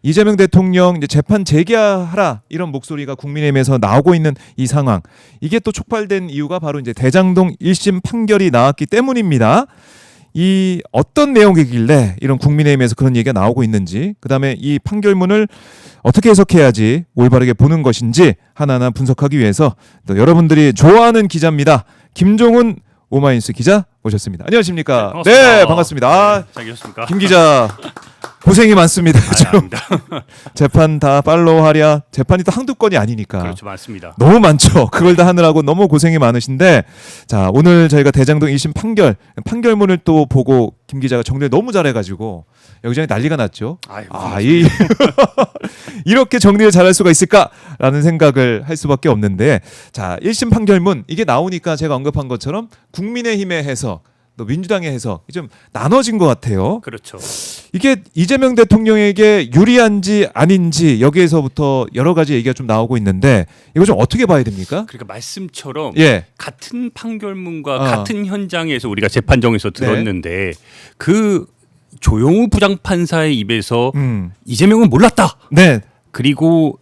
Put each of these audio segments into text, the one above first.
이재명 대통령 이제 재판 재개하라 이런 목소리가 국민의힘에서 나오고 있는 이 상황, 이게 또 촉발된 이유가 바로 이제 대장동 1심 판결이 나왔기 때문입니다. 이 어떤 내용이길래 이런 국민의힘에서 그런 얘기가 나오고 있는지, 그다음에 이 판결문을 어떻게 해석해야지 올바르게 보는 것인지 하나하나 분석하기 위해서 또 여러분들이 좋아하는 기자입니다. 김종훈 오마이뉴스 기자 모셨습니다. 안녕하십니까? 네, 반갑습니다. 잘 계셨습니까? 김 기자 고생이 많습니다. 아닙니다. 재판 다 팔로우하랴. 재판이 또 한두 건이 아니니까. 그렇죠, 많습니다. 너무 많죠. 그걸 다 하느라고 너무 고생이 많으신데, 자, 오늘 저희가 대장동 1심 판결문을 또 보고 김 기자가 정리를 너무 잘해가지고 여기저기 난리가 났죠. 이렇게 정리를 잘할 수가 있을까라는 생각을 할 수밖에 없는데, 자, 1심 판결문 이게 나오니까 제가 언급한 것처럼 국민의힘의 해석, 또 민주당의 해석이 좀 나눠진 것 같아요. 그렇죠. 이게 이재명 대통령에게 유리한지 아닌지 여기에서부터 여러 가지 얘기가 좀 나오고 있는데, 이거 좀 어떻게 봐야 됩니까? 그러니까 말씀처럼 예. 같은 판결문과 같은 현장에서 우리가 재판정에서 들었는데 그 조영우 부장판사의 입에서 이재명은 몰랐다. 네. 그리고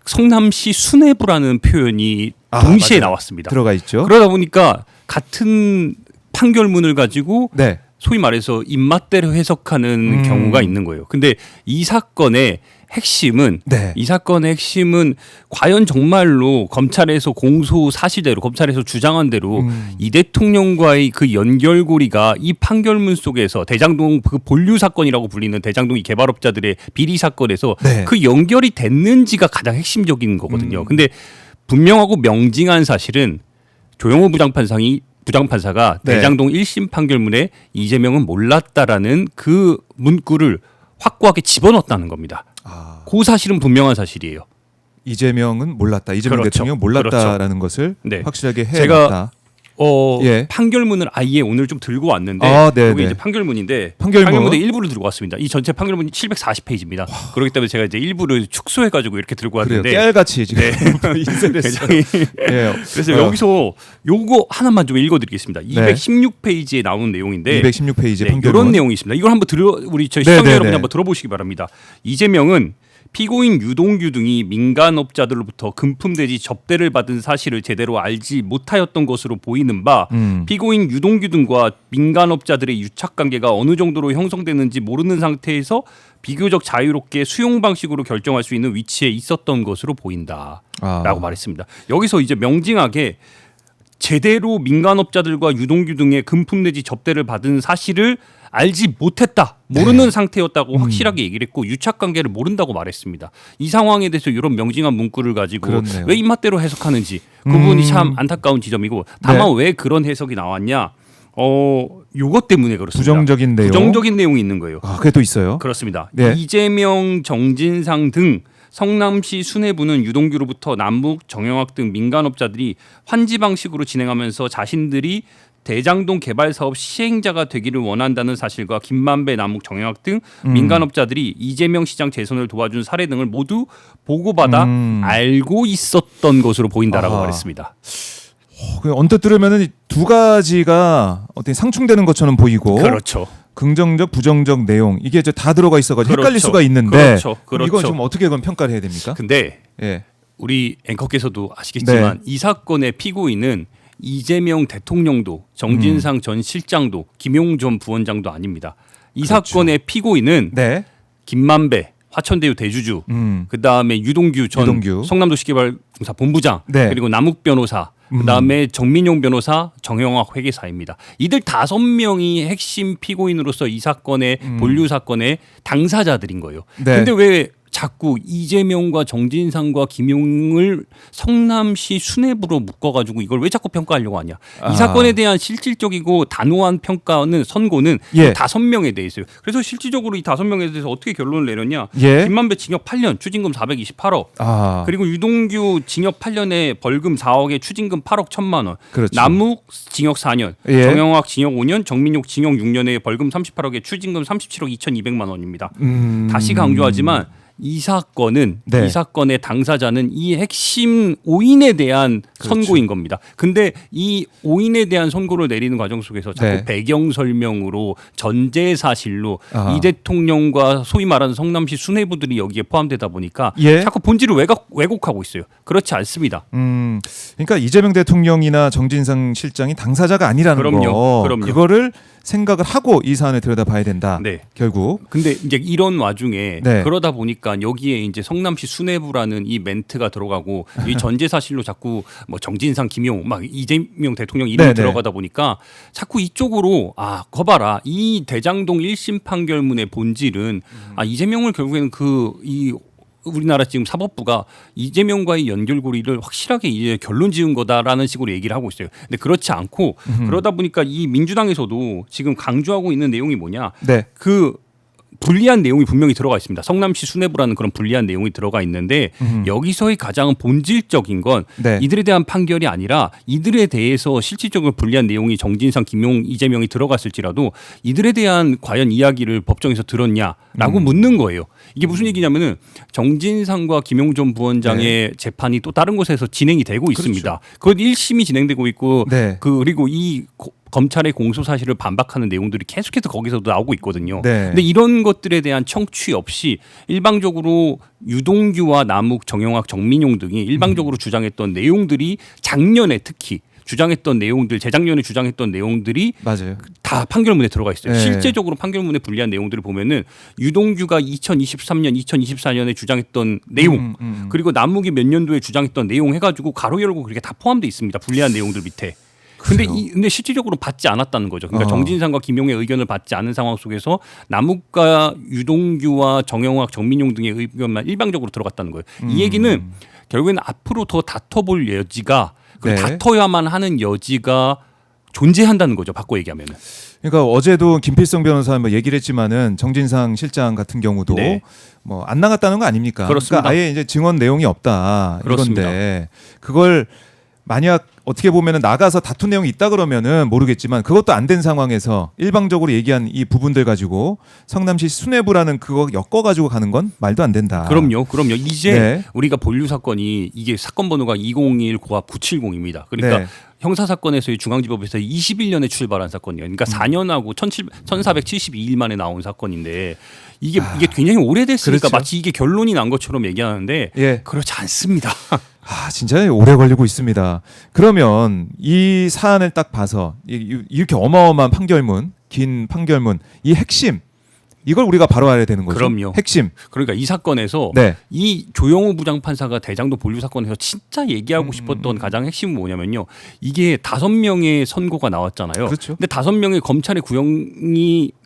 성남시 수뇌부라는 표현이 동시에 맞아요. 나왔습니다. 들어가 있죠. 그러다 보니까 같은 판결문을 가지고 네. 소위 말해서 입맛대로 해석하는 경우가 있는 거예요. 근데 이 사건의 핵심은 과연 정말로 검찰에서 공소 사실대로, 검찰에서 주장한 대로 이 대통령과의 그 연결고리가 이 판결문 속에서 대장동 그 본류 사건이라고 불리는 대장동이 개발업자들의 비리 사건에서 그 연결이 됐는지가 가장 핵심적인 거거든요. 근데 분명하고 명징한 사실은 조영호 부장판사가 대장동 1심 판결문에 이재명은 몰랐다라는 그 문구를 확고하게 집어넣었다는 겁니다. 그 사실은 분명한 사실이에요. 이재명은 몰랐다. 이재명 대통령은 몰랐다라는 것을 확실하게 해놨다. 판결문을 아예 오늘 좀 들고 왔는데 이게 이제 판결문인데 판결문의 일부를 들고 왔습니다. 이 전체 판결문이 740페이지입니다. 그렇기 때문에 제가 이제 일부를 축소해가지고 이렇게 들고 왔는데 깨알같이 지금 굉장히 그래서 여기서 요거 하나만 좀 읽어드리겠습니다. 216페이지에 나오는 내용인데 216페이지 판결문 이런 내용이 있습니다. 이걸 한번 우리 저희 시청자 여러분이 한번 들어보시기 바랍니다. 이재명은 피고인 유동규 등이 민간업자들로부터 금품돼지 접대를 받은 사실을 제대로 알지 못하였던 것으로 보이는 바 피고인 유동규 등과 민간업자들의 유착관계가 어느 정도로 형성되는지 모르는 상태에서 비교적 자유롭게 수용 방식으로 결정할 수 있는 위치에 있었던 것으로 보인다라고 말했습니다. 여기서 이제 명징하게 제대로 민간업자들과 유동규 등의 금품 내지 접대를 받은 사실을 알지 못했다, 모르는 상태였다고 확실하게 얘기를 했고 유착관계를 모른다고 말했습니다. 이 상황에 대해서 이런 명징한 문구를 가지고 왜 입맛대로 해석하는지 그 부분이 참 안타까운 지점이고, 다만 왜 그런 해석이 나왔냐, 요것 때문에 그렇습니다. 부정적인 내용이 있는 거예요. 그게 또 있어요? 그렇습니다. 이재명, 정진상 등 성남시 수뇌부는 유동규로부터 남북, 정영학 등 민간업자들이 환지 방식으로 진행하면서 자신들이 대장동 개발 사업 시행자가 되기를 원한다는 사실과 김만배, 남욱, 정영학 등 민간업자들이 이재명 시장 재선을 도와준 사례 등을 모두 보고받아 알고 있었던 것으로 보인다라고 말했습니다. 언뜻 들으면은 두 가지가 어떻게 상충되는 것처럼 보이고, 그렇죠. 긍정적, 부정적 내용 이게 이제 다 들어가 있어가지고 헷갈릴 수가 있는데, 이건 지금 어떻게 그럼 평가를 해야 됩니까? 근데 우리 앵커께서도 아시겠지만 이 사건의 피고인은 이재명 대통령도, 정진상 전 실장도, 김용 전 부원장도 아닙니다. 이 사건의 피고인은 김만배, 화천대유 대주주, 그 다음에 유동규 전 성남도시개발공사 본부장, 그리고 남욱 변호사, 그 다음에 정민용 변호사, 정영학 회계사입니다. 이들 5명이 핵심 피고인으로서 이 사건의 본류 사건의 당사자들인 거예요. 근데 왜 자꾸 이재명과 정진상과 김용을 성남시 수뇌부로 묶어가지고 이걸 왜 자꾸 평가하려고 하냐. 이 사건에 대한 실질적이고 단호한 평가는 선고는 5명에 대해 있어요. 그래서 실질적으로 이 5명에 대해서 어떻게 결론을 내렸냐. 김만배 징역 8년, 추징금 428억. 그리고 유동규 징역 8년에 벌금 4억에 추징금 8억 1천만 원. 남욱 징역 4년, 정영학 징역 5년, 정민용 징역 6년에 벌금 38억에 추징금 37억 2,200만 원입니다. 다시 강조하지만 이 사건은 네. 이 사건의 당사자는 이 핵심 5인에 대한 그렇죠. 선고인 겁니다. 근데 이 5인에 대한 선고를 내리는 과정 속에서 자꾸 네. 배경 설명으로 전제 사실로 아하. 이 대통령과 소위 말하는 성남시 수뇌부들이 여기에 포함되다 보니까 예. 자꾸 본질을 왜곡하고 있어요. 그렇지 않습니다. 그러니까 이재명 대통령이나 정진상 실장이 당사자가 아니라는 거. 그럼요. 그거를 생각을 하고 이 사안을 들여다봐야 된다. 네. 결국. 근데 이제 이런 와중에 네. 그러다 보니까 여기에 이제 성남시 수뇌부라는 이 멘트가 들어가고 이 전제 사실로 자꾸 뭐 정진상, 김용, 막 이재명 대통령 이름이 네네. 들어가다 보니까 자꾸 이쪽으로 거봐라 이 대장동 1심 판결문의 본질은 이재명을 결국에는 이 우리나라 지금 사법부가 이재명과의 연결고리를 확실하게 이제 결론 지은 거다라는 식으로 얘기를 하고 있어요. 근데 그렇지 않고 그러다 보니까 이 민주당에서도 지금 강조하고 있는 내용이 뭐냐? 네. 그 불리한 내용이 분명히 들어가 있습니다. 성남시 수뇌부라는 그런 불리한 내용이 들어가 있는데 여기서의 가장 본질적인 건 네. 이들에 대한 판결이 아니라 이들에 대해서 실질적으로 불리한 내용이 정진상, 김용, 이재명이 들어갔을지라도 이들에 대한 과연 이야기를 법정에서 들었냐라고 묻는 거예요. 이게 무슨 얘기냐면은 정진상과 김용 전 부원장의 재판이 또 다른 곳에서 진행이 되고 있습니다. 그건 1심이 진행되고 있고 네. 그리고 검찰의 공소 사실을 반박하는 내용들이 계속해서 거기서도 나오고 있거든요. 네. 근데 이런 것들에 대한 청취 없이 일방적으로 유동규와 남욱, 정영학, 정민용 등이 일방적으로 주장했던 내용들이 작년에 특히 주장했던 내용들, 재작년에 주장했던 내용들이 맞아요. 다 판결문에 들어가 있어요. 네. 실제적으로 판결문에 불리한 내용들을 보면은 유동규가 2023년, 2024년에 주장했던 내용, 그리고 남욱이 몇 년도에 주장했던 내용 해가지고 가로 열고 그렇게 다 포함되어 있습니다. 불리한 내용들 밑에. 근데 실질적으로 받지 않았다는 거죠. 그러니까 정진상과 김용의 의견을 받지 않은 상황 속에서 남욱과 유동규와 정영학, 정민용 등의 의견만 일방적으로 들어갔다는 거예요. 이 얘기는 결국에는 앞으로 더 다퉈볼 여지가 그리고 네. 다퉈야만 하는 여지가 존재한다는 거죠. 바꿔 얘기하면은. 그러니까 어제도 김필성 변호사 뭐 얘기를 했지만은 정진상 실장 같은 경우도 네. 뭐 안 나갔다는 거 아닙니까? 그렇습니다. 그러니까 아예 이제 증언 내용이 없다. 그렇습니다. 이건데 그걸 만약 어떻게 보면은 나가서 다툰 내용이 있다 그러면은 모르겠지만 그것도 안 된 상황에서 일방적으로 얘기한 이 부분들 가지고 성남시 수뇌부라는 그거 엮어 가지고 가는 건 말도 안 된다. 그럼요. 이제 네. 우리가 본류 사건이 이게 사건 번호가 201 고합 970입니다. 그러니까 네. 형사 사건에서의 중앙지법에서 21년에 출발한 사건이에요. 그러니까 4년하고 1472일 만에 나온 사건인데 이게 굉장히 오래됐으니까 그렇죠. 마치 이게 결론이 난 것처럼 얘기하는데 예. 그렇지 않습니다. 진짜 오래 걸리고 있습니다. 그러면 이 사안을 딱 봐서 이렇게 어마어마한 판결문, 긴 판결문, 이 핵심 이걸 우리가 바로 알아야 되는 거죠. 그럼요. 핵심. 그러니까 이 사건에서 네. 이 조영우 부장판사가 대장동 본류 사건에서 진짜 얘기하고 싶었던 가장 핵심은 뭐냐면요. 이게 5명의 선고가 나왔잖아요. 그렇죠. 근데 5명의 검찰의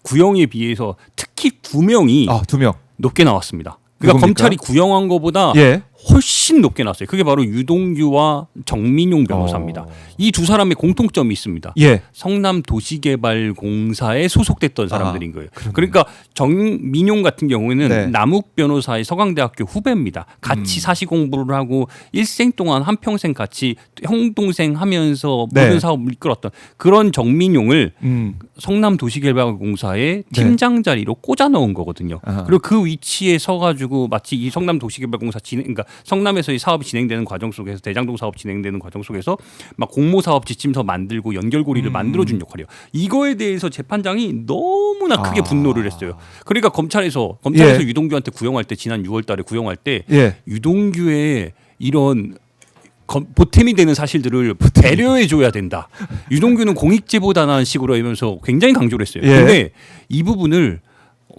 구형에 비해서 특히 2명이 2명. 높게 나왔습니다. 그러니까 누굽니까? 검찰이 구형한 것보다 예. 훨씬 높게 나왔어요. 그게 바로 유동규와 정민용 변호사입니다. 이 두 사람의 공통점이 있습니다. 예. 성남도시개발공사에 소속됐던 사람들인 거예요. 그러네요. 그러니까 정민용 같은 경우에는 네. 남욱 변호사의 서강대학교 후배입니다. 같이 사시 공부를 하고 일생 동안 한평생 같이 형 동생 하면서 네. 모든 사업을 이끌었던 그런 정민용을 음. 성남도시개발공사의 팀장 자리로 꽂아 넣은 거거든요. 아하. 그리고 그 위치에 서가지고 마치 이 성남도시개발공사 그러니까 성남에서의 사업이 진행되는 과정 속에서 대장동 사업 진행되는 과정 속에서 막 공모 사업 지침서 만들고 연결고리를 만들어준 역할이에요. 이거에 대해서 재판장이 너무나 크게 분노를 했어요. 그러니까 검찰에서 예. 유동규한테 구형할 때 지난 6월달에 구형할 때 예. 유동규의 이런 보탬이 되는 사실들을 배려해 줘야 된다. 유동규는 공익제보다라는 식으로 하면서 굉장히 강조를 했어요. 예. 근데 이 부분을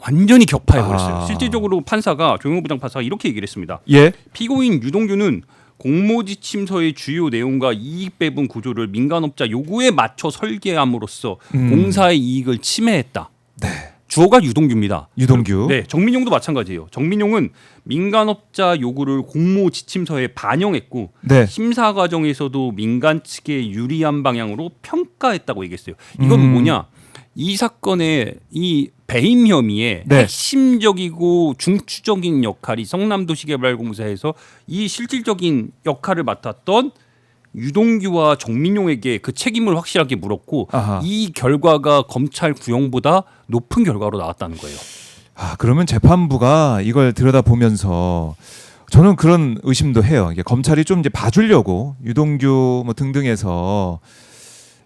완전히 격파해 버렸어요. 아. 실질적으로 판사가 조영우 부장판사가 이렇게 얘기를 했습니다. 예. 피고인 유동규는 공모지침서의 주요 내용과 이익 배분 구조를 민간업자 요구에 맞춰 설계함으로써 공사의 이익을 침해했다. 네. 주어가 유동규입니다. 유동규. 네, 정민용도 마찬가지예요. 정민용은 민간업자 요구를 공모 지침서에 반영했고 네. 심사 과정에서도 민간 측에 유리한 방향으로 평가했다고 얘기했어요. 이건 뭐냐? 이 사건의 이 배임 혐의의 네. 핵심적이고 중추적인 역할이 성남도시개발공사에서 이 실질적인 역할을 맡았던 유동규와 정민용에게 그 책임을 확실하게 물었고 아하. 이 결과가 검찰 구형보다 높은 결과로 나왔다는 거예요. 그러면 재판부가 이걸 들여다보면서 저는 그런 의심도 해요. 이게 검찰이 좀 이제 봐주려고 유동규 뭐 등등해서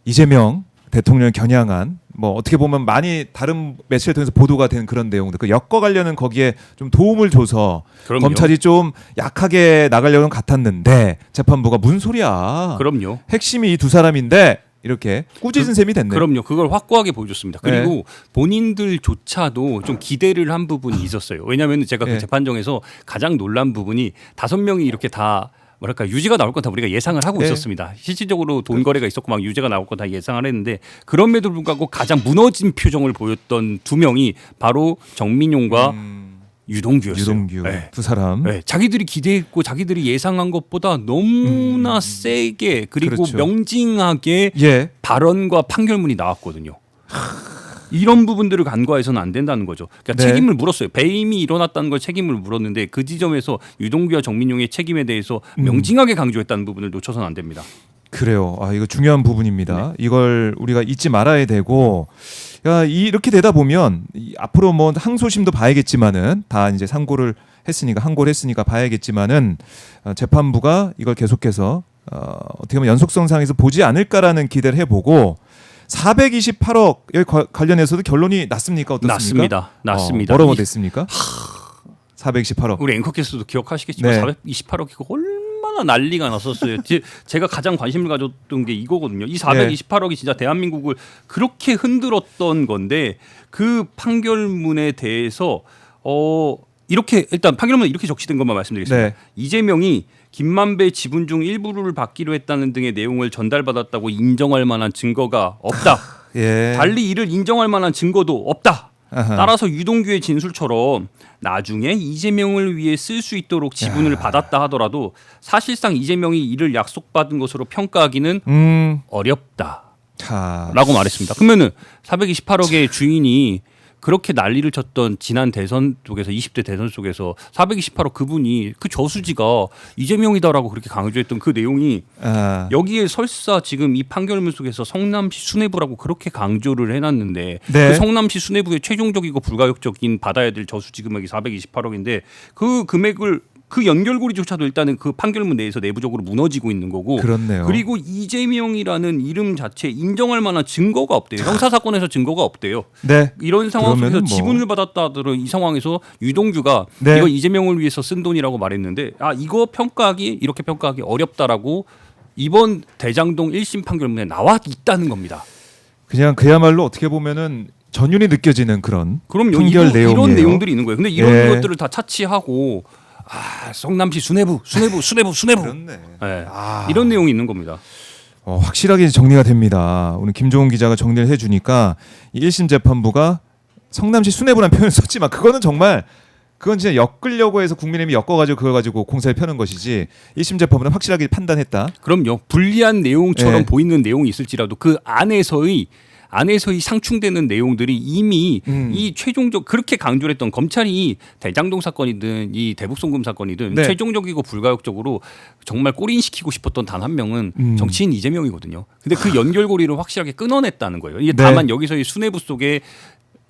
이재명 대통령 겨냥한 뭐 어떻게 보면 많이 다른 매체를 통해서 보도가 된 그런 내용들 그 엮어가려는 거기에 좀 도움을 줘서 그럼요. 검찰이 좀 약하게 나가려는 같았는데 재판부가 무슨 소리야? 그럼요. 핵심이 이 두 사람인데 이렇게 꾸짖은 셈이 됐네. 그럼요. 그걸 확고하게 보여줬습니다. 그리고 본인들조차도 좀 기대를 한 부분이 있었어요. 왜냐하면 제가 그 네. 재판정에서 가장 놀란 부분이 5명이 이렇게 다 뭐랄까 유죄가 나올 건 다 우리가 예상을 하고 네. 있었습니다. 실질적으로 돈 거래가 있었고 막 유죄가 나올 건 다 예상을 했는데 그럼에도 불구하고 가장 무너진 표정을 보였던 2명이 바로 정민용과 유동규였어요. 유동규 네. 두 사람. 네, 자기들이 기대했고 자기들이 예상한 것보다 너무나 세게 그리고 그렇죠. 명징하게 예. 발언과 판결문이 나왔거든요. 이런 부분들을 간과해서는 안 된다는 거죠. 그러니까 네. 책임을 물었어요. 배임이 일어났다는 걸 책임을 물었는데 그 지점에서 유동규와 정민용의 책임에 대해서 명징하게 강조했다는 부분을 놓쳐서는 안 됩니다. 그래요. 이거 중요한 부분입니다. 이걸 우리가 잊지 말아야 되고, 이렇게 되다 보면 앞으로 뭐 항소심도 봐야겠지만은 다 이제 항고를 했으니까 봐야겠지만은 재판부가 이걸 계속해서 어떻게 보면 연속성상에서 보지 않을까라는 기대를 해보고 428억 관련해서도 결론이 났습니까? 어떻습니까? 났습니다. 뭐라고 됐습니까? 428억. 우리 앵커께서도 기억하시겠지만 네. 428억이 얼마나 난리가 났었어요. 제가 가장 관심을 가졌던 게 이거거든요. 이 428억이 진짜 대한민국을 그렇게 흔들었던 건데 그 판결문에 대해서 이렇게 일단 판결문에 이렇게 적시된 것만 말씀드리겠습니다. 네. 이재명이 김만배 지분 중 일부를 받기로 했다는 등의 내용을 전달받았다고 인정할 만한 증거가 없다. 예. 달리 이를 인정할 만한 증거도 없다. 아하. 따라서 유동규의 진술처럼 나중에 이재명을 위해 쓸 수 있도록 지분을 받았다 하더라도 사실상 이재명이 이를 약속받은 것으로 평가하기는 어렵다라고 자. 말했습니다. 그러면은 428억의 주인이 그렇게 난리를 쳤던 지난 대선 속에서 20대 대선 속에서 428억 그분이 그 저수지가 이재명이다라고 그렇게 강조했던 그 내용이 여기에 설사 지금 이 판결문 속에서 성남시 수뇌부라고 그렇게 강조를 해놨는데 네. 그 성남시 수뇌부의 최종적이고 불가역적인 받아야 될 저수지 금액이 428억인데 그 금액을 그 연결고리조차도 일단은 그 판결문 내에서 내부적으로 무너지고 있는 거고 그렇네요. 그리고 이재명이라는 이름 자체에 인정할 만한 증거가 없대요. 형사 사건에서 증거가 없대요. 네. 이런 상황 속에서 그러면은 뭐. 지분을 받았다 하더라도 이 상황에서 유동규가 네. 이거 이재명을 위해서 쓴 돈이라고 말했는데 이거 이렇게 평가하기 어렵다라고 이번 대장동 1심 판결문에 나와 있다는 겁니다. 그냥 그야말로 어떻게 보면은 전율이 느껴지는 그런 그럼요. 판결 내용이에요. 이런 내용들이 있는 거예요. 근데 이런 예. 것들을 다 차치하고 성남시 수뇌부. 그렇네. 네. 이런 내용이 있는 겁니다. 확실하게 정리가 됩니다. 오늘 김종훈 기자가 정리를 해주니까 이 1심 재판부가 성남시 수뇌부라는 표현을 썼지만 그건 진짜 엮으려고 해서 국민의힘이 엮어가지고 그걸 가지고 공세를 펴는 것이지 1심 재판부는 확실하게 판단했다. 그럼요. 불리한 내용처럼 예. 보이는 내용이 있을지라도 그 안에서의 상충되는 내용들이 이미 이 최종적 그렇게 강조를 했던 검찰이 대장동 사건이든 이 대북송금 사건이든 네. 최종적이고 불가역적으로 정말 꼬린시키고 싶었던 단 한 명은 정치인 이재명이거든요. 근데 그 연결고리를 확실하게 끊어냈다는 거예요. 이게 네. 다만 여기서의 수뇌부 속에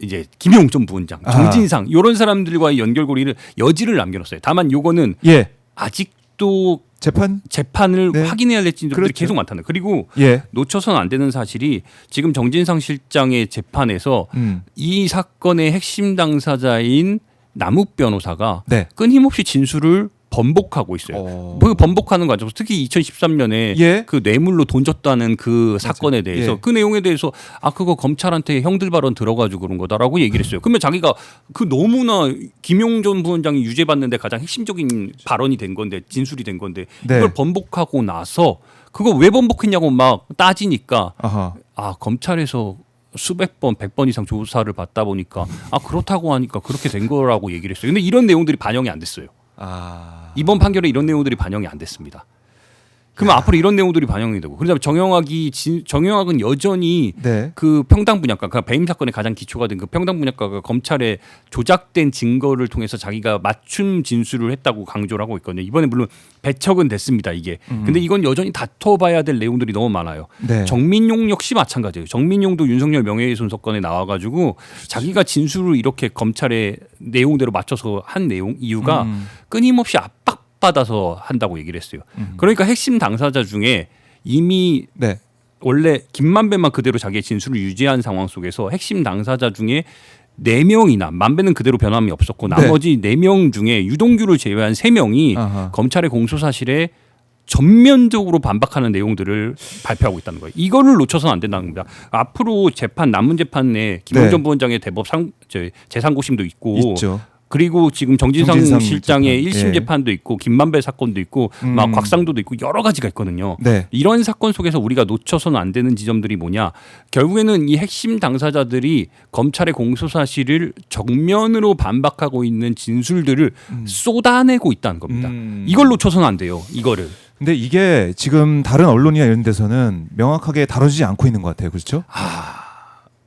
이제 김용전 부원장, 정진상 이런 사람들과의 연결고리를 여지를 남겨놨어요. 다만 요거는 예. 아직도 재판을 네. 확인해야 될 진들이 그렇죠. 계속 많다는. 그리고 예. 놓쳐서는 안 되는 사실이 지금 정진상 실장의 재판에서 이 사건의 핵심 당사자인 남욱 변호사가 네. 끊임없이 진술을 번복하고 있어요. 그 번복하는 과정에서 특히 2013년에 예. 그 뇌물로 돈 줬다는 그 사건에 대해서 예. 그 내용에 대해서 그거 검찰한테 형들 발언 들어가지고 그런 거다라고 얘기를 했어요. 그러면 자기가 그 너무나 김용전 부원장이 유죄받는데 가장 핵심적인 발언이 된 건데 진술이 된 건데 네. 이걸 번복하고 나서 그거 왜 번복했냐고 막 따지니까 아하. 검찰에서 수백 번, 100번 이상 조사를 받다 보니까 그렇다고 하니까 그렇게 된 거라고 얘기를 했어요. 근데 이런 내용들이 반영이 안 됐어요. 이번 판결에 이런 내용들이 반영이 안 됐습니다. 그러면 앞으로 이런 내용들이 반영이 되고 그다음에 정영학은 여전히 네. 그 평당 분양가, 그 배임 사건의 가장 기초가 된 그 평당 분양가가 검찰에 조작된 증거를 통해서 자기가 맞춤 진술을 했다고 강조를 하고 있거든요. 이번에 물론 배척은 됐습니다. 이게. 근데 이건 여전히 다퉈봐야 될 내용들이 너무 많아요. 네. 정민용 역시 마찬가지예요. 정민용도 윤석열 명예훼손 사건에 나와가지고 자기가 진술을 이렇게 검찰의 내용대로 맞춰서 한 내용 이유가 끊임없이 압박받아서 한다고 얘기를 했어요. 그러니까 핵심 당사자 중에 이미 네. 원래 김만배만 그대로 자기의 진술을 유지한 상황 속에서 핵심 당사자 중에 4명이나 만배는 그대로 변함이 없었고 네. 나머지 4명 중에 유동규를 제외한 3명이 아하. 검찰의 공소 사실에 전면적으로 반박하는 내용들을 발표하고 있다는 거예요. 이거를 놓쳐서는 안 된다는 겁니다. 앞으로 재판 남은 재판에 김용전 네. 부원장의 대법 재상고심도 있고 있죠. 그리고 지금 정진상 실장의 재판. 1심 예. 재판도 있고 김만배 사건도 있고 막 곽상도도 있고 여러 가지가 있거든요. 네. 이런 사건 속에서 우리가 놓쳐서는 안 되는 지점들이 뭐냐. 결국에는 이 핵심 당사자들이 검찰의 공소사실을 정면으로 반박하고 있는 진술들을 쏟아내고 있다는 겁니다. 이걸 놓쳐서는 안 돼요. 이거를. 근데 이게 지금 다른 언론이나 이런 데서는 명확하게 다뤄지지 않고 있는 것 같아요. 그렇죠?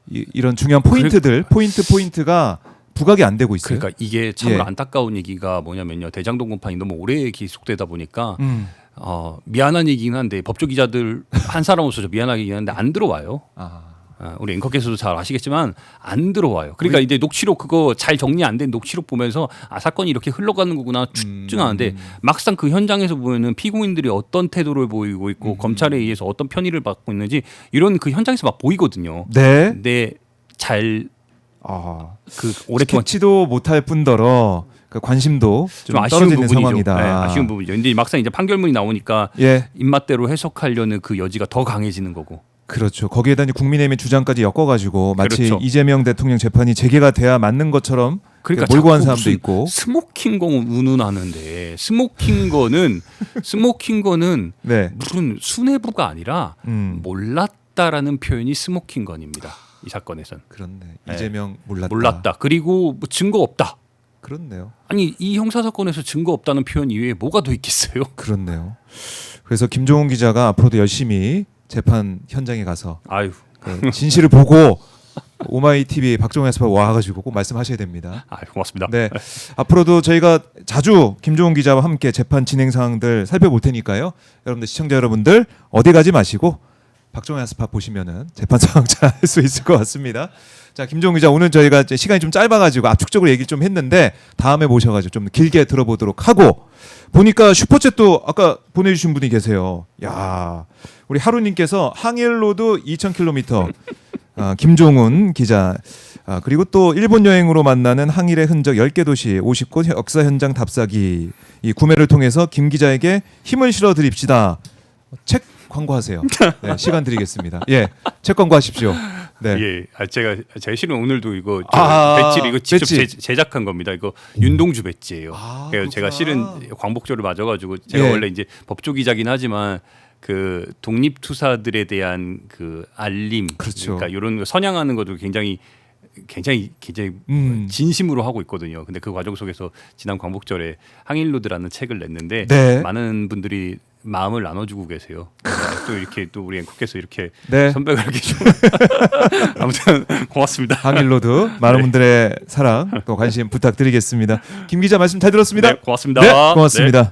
이런 중요한 포인트들, 포인트가 부각이 안 되고 있어요. 그러니까 이게 참으로 예. 안타까운 얘기가 뭐냐면요. 대장동 공판이 너무 오래 계속되다 보니까 음. 미안한 얘기긴 한데 법조 기자들 한 사람으로서 미안하긴 한데 안 들어와요. 아. 우리 앵커께서도 잘 아시겠지만 안 들어와요. 그러니까 이제 녹취록 그거 잘 정리 안 된 녹취록 보면서 사건이 이렇게 흘러가는 거구나 추증하는데 막상 그 현장에서 보면은 피고인들이 어떤 태도를 보이고 있고 검찰에 의해서 어떤 편의를 받고 있는지 이런 그 현장에서 막 보이거든요. 네. 근데 잘 아. 그 오랫동안 캐치도 못할 뿐더러 그 관심도 좀 아쉬운 떨어져 있는 부분이죠. 상황이다. 네, 아쉬운 부분이죠. 근데 막상 이제 판결문이 나오니까 예. 입맛대로 해석하려는 그 여지가 더 강해지는 거고. 그렇죠. 거기에다 이제 국민의힘의 주장까지 엮어가지고 마치 그렇죠. 이재명 대통령 재판이 재개가 돼야 맞는 것처럼 그러니까 몰고 간 자꾸 사람도 무슨 있고. 스모킹 거 운운하는데 스모킹 거는 네. 무슨 수뇌부가 아니라 음. 몰랐다라는 표현이 스모킹 건입니다. 이 사건에선 그렇네. 네. 이재명 몰랐다. 몰랐다. 그리고 뭐 증거 없다. 그렇네요. 아니 이 형사 사건에서 증거 없다는 표현 이외에 뭐가 더 있겠어요? 그렇네요. 그래서 김종훈 기자가 앞으로도 열심히 재판 현장에 가서 아유, 그 진실을 보고 오마이 TV 박종현 스파 와가지고 꼭 말씀하셔야 됩니다. 고맙습니다. 네, 앞으로도 저희가 자주 김종훈 기자와 함께 재판 진행 사항들 살펴볼 테니까요. 여러분들 시청자 여러분들 어디 가지 마시고 박종현 스파 보시면은 재판 상황 잘 알 수 있을 것 같습니다. 자, 김종훈 기자 오늘 저희가 이제 시간이 좀 짧아가지고 압축적으로 얘기를 좀 했는데 다음에 모셔가지고 좀 길게 들어보도록 하고 보니까 슈퍼챗도 아까 보내주신 분이 계세요. 야, 우리 하루님께서 항일로드 2,000km. 김종훈 기자 그리고 또 일본 여행으로 만나는 항일의 흔적 10개 도시 50곳 역사 현장 답사기 이 구매를 통해서 김 기자에게 힘을 실어 드립시다. 책 광고하세요. 네, 시간 드리겠습니다. 예, 책 광고하십시오. 네. 예, 제가 실은 오늘도 이거 배지를 이거 직접 배지. 제작한 겁니다. 이거 윤동주 배지예요. 그래서 제가 그렇구나. 실은 광복절을 맞아가지고 제가 예. 원래 이제 법조 기자긴 하지만 그 독립투사들에 대한 그 알림, 그렇죠. 그러니까 이런 거 선양하는 것도 굉장히 진심으로 하고 있거든요. 근데 그 과정 속에서 지난 광복절에 항일로드라는 책을 냈는데 네. 많은 분들이 마음을 나눠주고 계세요. 또 이렇게 또 우리 앵커께서 이렇게 네. 선배가 이렇게 좀 아무튼 고맙습니다. 항일로드 많은 네. 분들의 사랑 또 관심 부탁드리겠습니다. 김 기자 말씀 잘 들었습니다. 네, 고맙습니다. 네, 고맙습니다. 네.